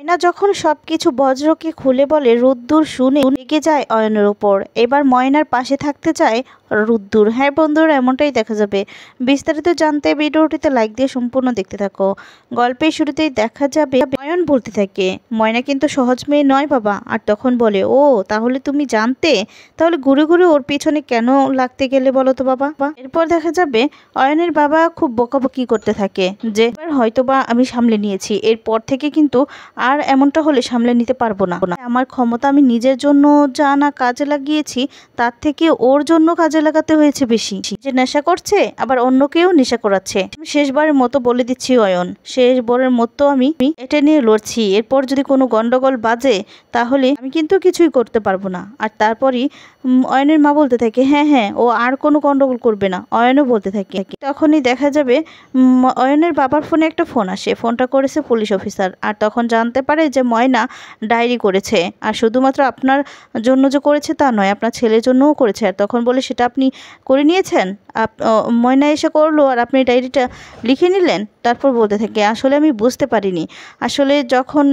ময়না যখন সবকিছু বজ্রকে খুলে বলে রুদ্দুর শুনে রেগে যায় অয়নের উপর। এবার ময়নার পাশে থাকতে চায় রুদ্দুর। হ্যাঁ বন্ধুরা, এমনটাই দেখা যাবে। বিস্তারিত জানতে ভিডিওটিতে লাইক দিয়ে সম্পূর্ণ দেখতে থাকো। গল্পের শুরুতেই দেখা যাবে অয়ন বলতে থাকে, ময়না কিন্তু সহজ মেয়ে নয় বাবা। আর তখন বলে, ও তাহলে তুমি জানতে, তাহলে ঘুরে ঘুরে ওর পিছনে কেন লাগতে গেলে বলো তো বাবা। এরপর দেখা যাবে অয়নের বাবা খুব বকাবকি করতে থাকে যে এবার হয়তোবা আমি সামলে নিয়েছি, এরপর থেকে কিন্তু আর এমনটা হলে সামলে নিতে পারবো না। আমার ক্ষমতা আমি নিজের জন্য যা না কাজে লাগিয়েছি, তার থেকে ওর জন্য কাজে লাগাতে হয়েছে বেশি। যে নেশা করছে আবার অন্যকেও নেশা করাচ্ছে। শেষবারের মতো বলে দিচ্ছি অয়ন, শেষবারের মতো আমি এটা নিয়ে লড়ছি। এরপর যদি কোনো গন্ডগোল বাজে তাহলে আমি কিন্তু কিছুই করতে পারবো না। আর তারপরই অয়নের মা বলতে থাকে, হ্যাঁ হ্যাঁ ও আর কোনো গন্ডগোল করবে না। অয়নও বলতে থাকে। তখনই দেখা যাবে অয়নের বাবার ফোনে একটা ফোন আসে। ফোনটা করেছে পুলিশ অফিসার। আর তখন জানতে পারে যে ময়না ডায়েরি করেছে। আর শুধুমাত্র আপনার জন্য যে করেছে তা নয়, আপনার ছেলের জন্যও করেছে। আর তখন বলে, সেটা আপনি করে নিয়েছেন? ময়না এসে করলো আর আপনি ডায়েরিটা লিখে নিলেন? তারপর বলতে থাকে, আসলে আমি বুঝতে পারিনি। আসলে যখন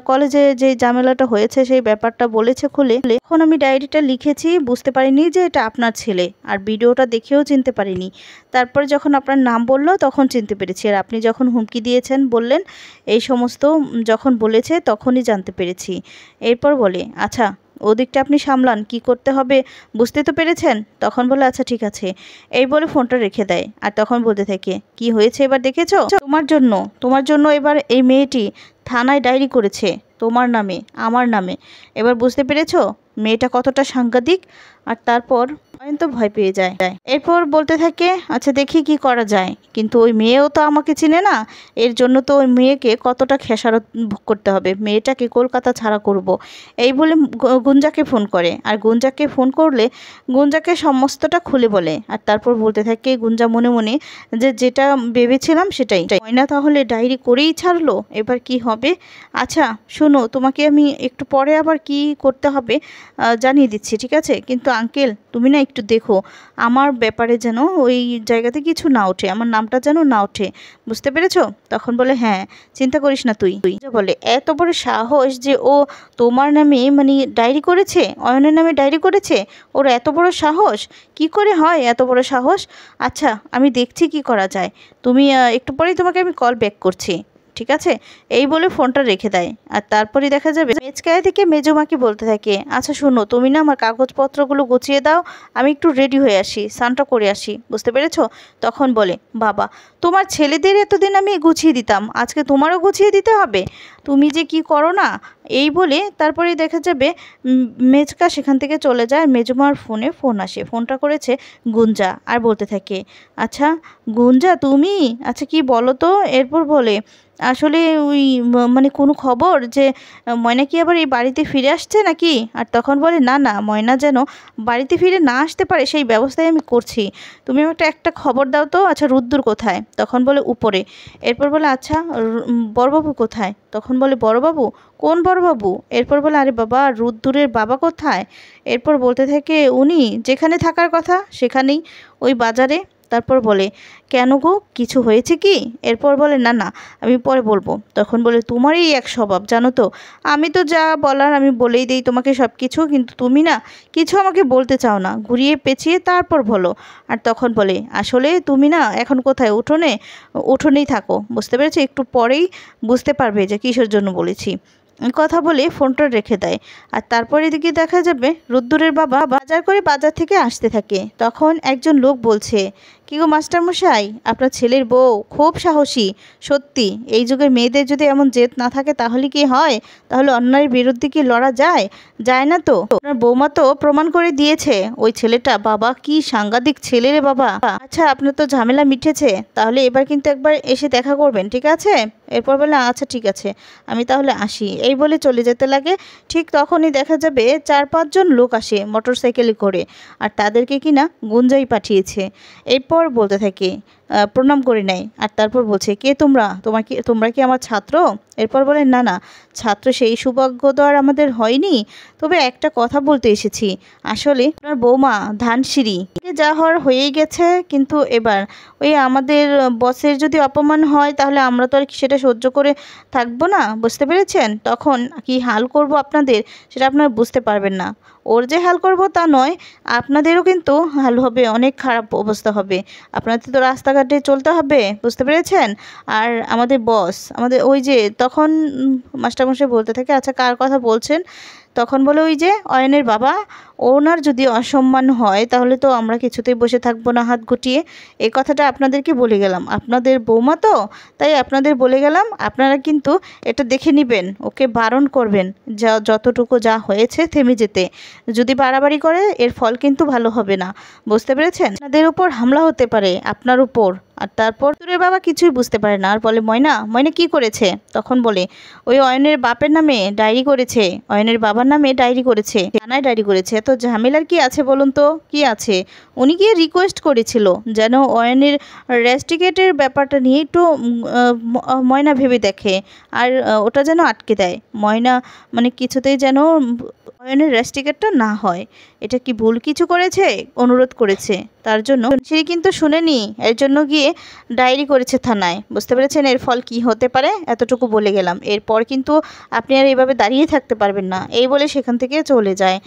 কলেজে যে ঝামেলাটা হয়েছে সেই ব্যাপারটা বলেছে খুলে, তখন আমি ডায়েরিটা লিখেছি, বুঝতে পারিনি যে এটা আপনার ছেলে। আর ভিডিওটা দেখেও চিনতে পারিনি। তারপরে যখন আপনার নাম বললো তখন চিনতে পেরেছি। আর আপনি যখন হুমকি দিয়েছেন বললেন, এই সমস্ত যখন বলেছে তখনই জানতে পেরেছি। এরপর বলে, আচ্ছা ওদিকটা আপনি সামলান, কি করতে হবে বুঝতে তো পেরেছেন? তখন বলে, আচ্ছা ঠিক আছে। এই বলে ফোনটা রেখে দেয়। আর তখন বলতে থাকে, কি হয়েছে এবার দেখেছো? তোমার জন্য এবার এই মেয়েটি থানায় ডায়েরি করেছে তোমার নামে, আমার নামে। এবার বুঝতে পেরেছো মেয়েটা কতটা সাংঘাতিক? আর তারপর অয়ন তো ভয় পেয়ে যায়। এরপর বলতে থাকে, আচ্ছা দেখি কি করা যায়। কিন্তু ওই মেয়েও তো আমাকে চিনে না। এর জন্য তো ওই মেয়েকে কতটা খেসারত ভোগ করতে হবে। মেয়েটাকে কলকাতা ছাড়া করব। এই বলে গুঞ্জাকে ফোন করে। আর গুঞ্জাকে ফোন করলে গুঞ্জাকে সমস্তটা খুলে বলে। আর তারপর বলতে থাকে গুঞ্জা মনে মনে যে যেটা ভেবেছিলাম সেটাই। ময়না তাহলে ডায়েরি করেই ছাড়লো, এবার কি হবে? আচ্ছা শোনো, তোমাকে আমি একটু পরে আবার কি করতে হবে জানিয়ে দিচ্ছি, ঠিক আছে? কিন্তু আঙ্কেল তুমি না একটু দেখো আমার ব্যাপারে যেন ওই জায়গাতে কিছু না ওঠে, আমার নামটা যেন না ওঠে, বুঝতে পেরেছো? তখন বলে, হ্যাঁ চিন্তা করিস না তুই। বলে, এত বড় সাহস যে ও তোমার নামে মানে ডায়েরি করেছে, অয়নের নামে ডায়েরি করেছে? ওর এত বড় সাহস? কি করে হয় এত বড় সাহস? আচ্ছা আমি দেখছি কি করা যায়। তুমি একটু পরেই তোমাকে আমি কল ব্যাক করছি, ঠিক আছে? এই বলে ফোনটা রেখে দেয়। আর তারপরে দেখা যাবে মেজকায়া থেকে মেজমাকে বলতে থাকে, আচ্ছা শোনো তুমি না আমার কাগজপত্রগুলো গুছিয়ে দাও, আমি একটু রেডি হয়ে আসি, স্নানটা করে আসি, বুঝতে পেরেছো? তখন বলে, বাবা তোমার ছেলেদের এতদিন আমি গুছিয়ে দিতাম, আজকে তোমারও গুছিয়ে দিতে হবে? তুমি যে কি করো না। এই বলে তারপরে দেখা যাবে মেজকা সেখান থেকে চলে যায়। মেজমার ফোনে ফোন আসে। ফোনটা করেছে গুঞ্জা। আর বলতে থাকে, আচ্ছা গুঞ্জা তুমি, আচ্ছা কি বলো তো? এরপর বলে, আসলে ওই মানে কোনো খবর যে ময়না কি আবার এই বাড়িতে ফিরে আসছে নাকি? আর তখন বলে, না না, ময়না যেন বাড়িতে ফিরে না আসতে পারে সেই ব্যবস্থাই আমি করছি। তুমি আমাকে একটা খবর দাও তো, আচ্ছা রুদ্দুর কোথায়? তখন বলে, উপরে। এরপর বলে, আচ্ছা বড়বাবু কোথায়? তখন বলে, বড়বাবু? কোন বড়বাবু? এরপর বলে, আরে বাবা রুদ্দুরের বাবা কোথায়? এরপর বলতে থাকে, উনি যেখানে থাকার কথা সেখানেই, ওই বাজারে। তারপর বলে, কেন গো কিছু হয়েছে কি? এরপর বলে, না না আমি পরে বলবো। তখন বলে, তোমারই এক স্বভাব জানো তো, আমি তো যা বলার আমি বলেই দিই তোমাকে সব কিছু, কিন্তু তুমি না কিছু আমাকে বলতে চাও না, ঘুরিয়ে পেঁচিয়ে তারপর বলো। আর তখন বলে, আসলে তুমি না এখন কোথায়? উঠোনেই থাকো, বুঝতে পেরেছো? একটু পরেই বুঝতে পারবে যে কিসের জন্য বলেছি। কথা বলে ফোনটা রেখে দেয়। আর তারপর এদিকে দেখা যাবে রুদ্দুরের বাবা বাজার করে বাজার থেকে আসতে থাকে। তখন একজন লোক বলছে, কি গো মাস্টারমশাই, আপনার ছেলের বউ খুব সাহসী। সত্যি এই যুগের মেয়েদের যদি এমন জেদ না থাকে তাহলে কি হয়? তাহলে অন্যায়ের বিরুদ্ধে কি লড়া যায়? যায় না তো। আপনার বৌমা তো প্রমাণ করে দিয়েছে ওই ছেলেটা, বাবা কি সাংঘাতিক ছেলে রে বাবা। আচ্ছা আপনার তো ঝামেলা মিটেছে, তাহলে এবার কিন্তু একবার এসে দেখা করবেন, ঠিক আছে? এরপর বলে, আচ্ছা ঠিক আছে আমি তাহলে আসি। এই বলে চলে যেতে লাগে। ঠিক তখনই দেখা যাবে 4-5 জন লোক আসে মোটরসাইকেলে করে। আর তাদেরকে কিনা গুঞ্জাই পাঠিয়েছে। এরপর বলতে থাকে, প্রণাম করে নেয়। আর তারপর বলছে, কে তোমরা কি আমার ছাত্র? এরপর বলে, না না, ছাত্র সেই সৌভাগ্য তো আর আমাদের হয়নি, তবে একটা কথা বলতে এসেছি। আসলে আপনার বৌমা ধানসিঁড়ি যা হওয়ার হয়েই গেছে, কিন্তু এবার ওই আমাদের বসের যদি অপমান হয় তাহলে আমরা তো আর সেটা সহ্য করে থাকবো না, বুঝতে পেরেছেন? তখন কি হাল করব আপনাদের সেটা আপনারা বুঝতে পারবেন না। ওর যে হাল করব তা নয়, আপনাদেরও কিন্তু হাল হবে, অনেক খারাপ অবস্থা হবে। আপনাদের তো রাস্তাঘাটে চলতে হবে, বুঝতে পেরেছেন? আর আমাদের বস, আমাদের ওই যে তখন মাস্টারমশাই বলতে থাকে, আচ্ছা কার কথা বলছেন? তখন বলে, ওই যে অয়নের বাবা, ওনার যদি অসম্মান হয় তাহলে তো আমরা কিছুতেই বসে থাকবো না হাত গুটিয়ে। এই কথাটা আপনাদেরকে বলে গেলাম, আপনাদের বৌমা তো, তাই আপনাদের বলে গেলাম। আপনারা কিন্তু এটা দেখে নেবেন, ওকে বারণ করবেন যতটুকু যা হয়েছে থেমে যেতে। যদি বাড়াবাড়ি করে এর ফল কিন্তু ভালো হবে না, বুঝতে পেরেছেন? আপনাদের উপর হামলা হতে পারে, আপনার উপর। আর তারপর তোরের বাবা কিছুই বুঝতে পারে না, আর বলে, ময়না কি করেছে? তখন বলে, ওই অয়নের বাপের নামে ডায়েরি করেছে, অয়নের বাবার নামে ডায়েরি করেছে, থানায় ডায়েরি করেছে। তো ঝামেলার কি আছে বলুন তো, কি আছে? উনি গিয়ে রিকোয়েস্ট করেছিল যেন অয়নের রেস্টিকেটের ব্যাপারটা নিয়ে একটু ময়না ভেবে দেখে, আর ওটা যেন আটকে দেয়। ময়না মানে কিছুতেই যেন অয়নের রেস্টিকেটটা না হয়। এটা কি ভুল কিছু করেছে? অনুরোধ করেছে, তার জন্য সে কিন্তু শুনেনি, এর জন্য গিয়ে ডায়েরি করেছে থানায়, বুঝতে পেরেছেন? এর ফল কি হতে পারে এতটুকু বলে গেলাম। এরপর কিন্তু আপনি আর এইভাবে দাঁড়িয়ে থাকতে পারবেন না, এই বলে সেখান থেকে চলে যায়।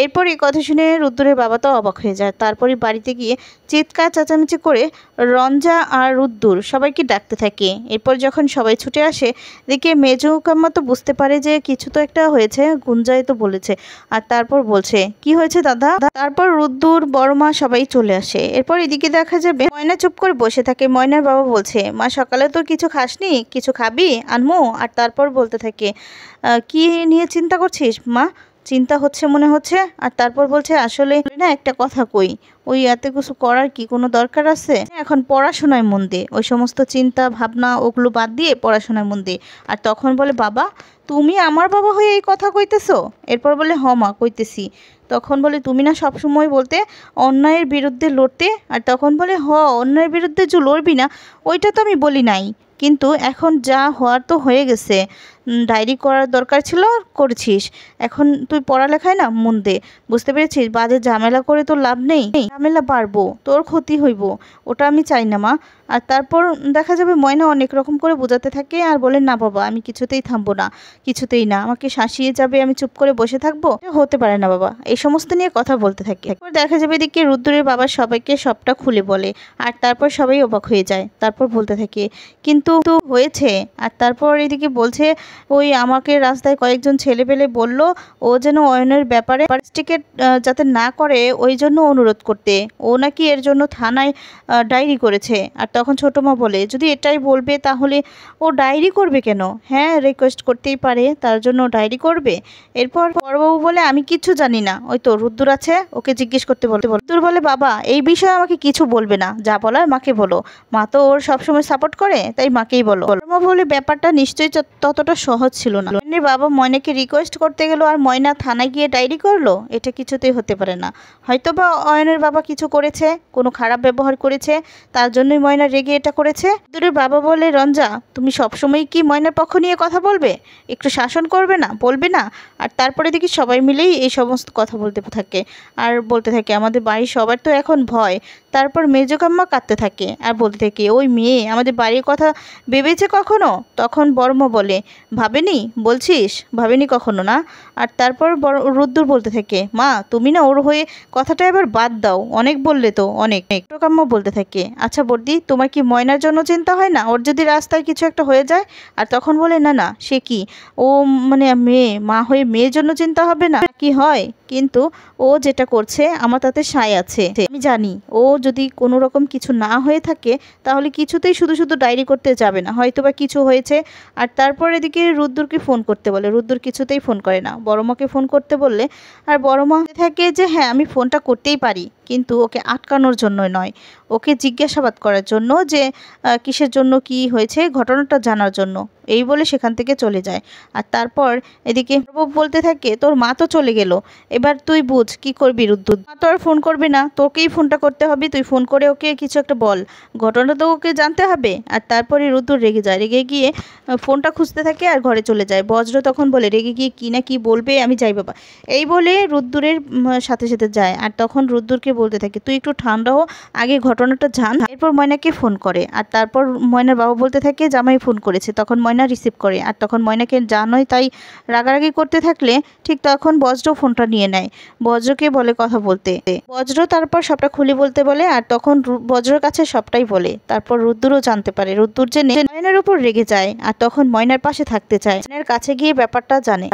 এরপর এই কথা শুনে রুদ্দুরের বাবা তো অবাক হয়ে যায়। তারপরই বাড়িতে গিয়ে চিৎকার চেঁচামেচি করে রঞ্জা আর রুদ্দুর সবাইকে ডাকতে থাকে। এরপর যখন সবাই ছুটে আসে, এদিকে মেজুকাম্মা তো বুঝতে পারে যে কিছু তো একটা হয়েছে, গুঞ্জাই তো বলেছে। আর তারপর বলছে, কি হয়েছে দাদা? তারপর রুদ্দুর বড় মা সবাই চলে আসে। এরপর এদিকে দেখা যাবে ময়না চুপ করে বসে থাকে। ময়নার বাবা বলছে, মা সকালে তো কিছু খাসনি, কিছু খাবি আনমু? আর তারপর বলতে থাকে, কি নিয়ে চিন্তা করছিস মা? চিন্তা হচ্ছে মনে হচ্ছে। আর তারপর বলছে, আসলে না একটা কথা কই, ওই এত কিছু করার কি কোনো দরকার আছে? এখন পড়াশোনায় মন দে, ওই সমস্ত চিন্তা ভাবনা ওগুলো বাদ দিয়ে পড়াশোনায় মন দে। আর তখন বলে, বাবা তুমি আমার বাবা হয়ে এই কথা কইতেছো? এরপর বলে, হ মা কইতেছি। তখন বলে, তুমি না সব সময় বলতে অন্যায়ের বিরুদ্ধে লড়তে? আর তখন বলে, অন্যায়ের বিরুদ্ধে যে লড়বি না ওইটা তো আমি বলি নাই, কিন্তু এখন যা হওয়ার তো হয়ে গেছে, ডায়েরি করার দরকার ছিল করেছিস, এখন তুই পড়ালেখায় না মন দে, বুঝতে পেরেছিস? বাজে ঝামেলা করে তোর লাভ নেই, ঝামেলা বাড়বো, তোর ক্ষতি হইব, ওটা আমি চাই না মা। আর তারপর দেখা যাবে ময়না অনেক রকম করে বোঝাতে থাকে আর বলে, না বাবা আমি কিছুতেই থামবো না, কিছুতেই না, আমাকে শাসিয়ে যাবে, আমি চুপ করে বসে থাকবো, হতে পারে না বাবা। এই সমস্ত নিয়ে কথা বলতে থাকে। এরপর দেখা যাবে এদিকে রুদ্রের বাবা সবাইকে সবটা খুলে বলে, আর তারপর সবাই অবাক হয়ে যায়। তারপর বলতে থাকে, কিন্তু হয়েছে। আর তারপর এদিকে বলছে, ওই আমাকে রাস্তায় কয়েকজন ছেলেপেলে বলল ও যেন অয়নের ব্যাপারে টিকেট যাতে না করে ওই জন্য অনুরোধ করতে, ও নাকি এর জন্য থানায় ডায়েরি করেছে। আর তখন ছোটো মা বলে, যদি এটাই বলবে তাহলে ও ডায়েরি করবে কেন? হ্যাঁ রিকোয়েস্ট করতেই পারে, তার জন্য ডায়েরি করবে। এরপর বড়বাবু বলে, আমি কিচ্ছু জানি না, ওই তো রুদ্দুর আছে, ওকে জিজ্ঞেস করতে বলতে। রুদ্দুর বলে, বাবা এই বিষয়ে আমাকে কিছু বলবে না, যা বলার মাকে বলো, মা তো ওর সবসময় সাপোর্ট করে, তাই মাকেই বলো। মা বলে, ব্যাপারটা নিশ্চয়ই ততটা সহজ ছিল না। ময়নার বাবা ময়নাকে রিকোয়েস্ট করতে গেল আর ময়না থানায় গিয়ে ডায়েরি করলো, এটা কিছুতেই হতে পারে না। হয়তো বা অয়নের বাবা কিছু করেছে, কোনো খারাপ ব্যবহার করেছে, তার জন্যই ময়না রেগে এটা করেছে। রুদ্দুরের বাবা বলে, রঞ্জা তুমি সবসময় কি ময়নার পক্ষ নিয়ে কথা বলবে? একটু শাসন করবে না, বলবে না? আর তারপরে দেখি সবাই মিলেই এই সমস্ত কথা বলতে থাকে আর বলতে থাকে, আমাদের বাড়ির সবার তো এখন ভয়। তারপর মেজকাম্মা কাঁদতে থাকে আর বলতে থাকে, ওই মেয়ে আমাদের বাড়ির কথা ভেবেছে কখনো? তখন বড়মা বলে, ভাবেনি বলছিস? ভাবেনি কখনো না। আর তারপর রুদ্দুর বলতে থাকে, মা তুমি না ওর হয়ে কথাটা এবার বাদ দাও, অনেক বললে তো অনেক। মেজকাম্মা বলতে থাকে, আচ্ছা বর্দি তোমার কি ময়নার জন্য চিন্তা হয় না, ওর যদি রাস্তায় কিছু একটা হয়ে যায়? আর তখন বলে, না না সে কি, ও মানে মেয়ে, মা হয়ে মেয়ের জন্য চিন্তা হবে না কি হয়? কিন্তু ও যেটা করছে আমার তাতে সায় আছে, আমি জানি ও যদি কোনো রকম কিছু না হয়ে থাকে তাহলে কিছুতেই শুধু শুধু ডায়েরি করতে যাবে না, হয়তো বা কিছু হয়েছে। আর তারপর এদিকে রুদ্দুরকে ফোন করতে বলে, রুদ্দুর কিছুতেই ফোন করে না। বড়মাকে ফোন করতে বললে আর বড়মা থাকে যে, হ্যাঁ আমি ফোনটা করতেই পারি, কিন্তু ওকে আটকানোর জন্য নয়, ওকে জিজ্ঞাসাবাদ করার জন্য, যে কিসের জন্য কি হয়েছে ঘটনাটা জানার জন্য। এই বলে সেখান থেকে চলে যায়। আর তারপর এদিকে বলতে থাকে তোর মা তো চলে গেল, এবার তুই বুঝ কি করবি রুদ্র। মা তো আর ফোন করবে না, তোকেই ফোনটা করতে হবে, তুই ফোন করে ওকে কিছু একটা বল, ঘটনা তো ওকে জানতে হবে। আর তারপরে রুদ্র রেগে যায়, রেগে গিয়ে ফোনটা খুঁজতে থাকে আর ঘরে চলে যায়। বজ্র তখন বলে রেগে গিয়ে কি না কি বলবে, আমি যাই বাবা, এই বলে রুদ্রের সাথে সাথে যায়। আর তখন রুদ্রকে বলতে থাকে তুই একটু ঠান্ডা হো, আগে ঘটনাটা জান। এরপর ময়নাকে ফোন করে। আর তারপর ময়নার বাবা বলতে থাকে জামাই ফোন করেছে। তখন ময়না রিসিভ করে। আর তখন ময়নাকে জানোই তাই রাগারাগি করতে থাকলে ঠিক তখন বজ্র ফোনটা নিয়ে নেয়, বজ্রকে বলে কথা বলতে। বজ্র তারপর সবটা খুলে বলতে বলে। আর তখন বজ্রর কাছে সবটাই বলে। তারপর রুদ্রও জানতে পারে। রুদ্র জেনে ময়নার উপর রেগে যায় আর তখন ময়নার পাশে থাকতে চায়, ময়নার কাছে গিয়ে ব্যাপারটা জানে।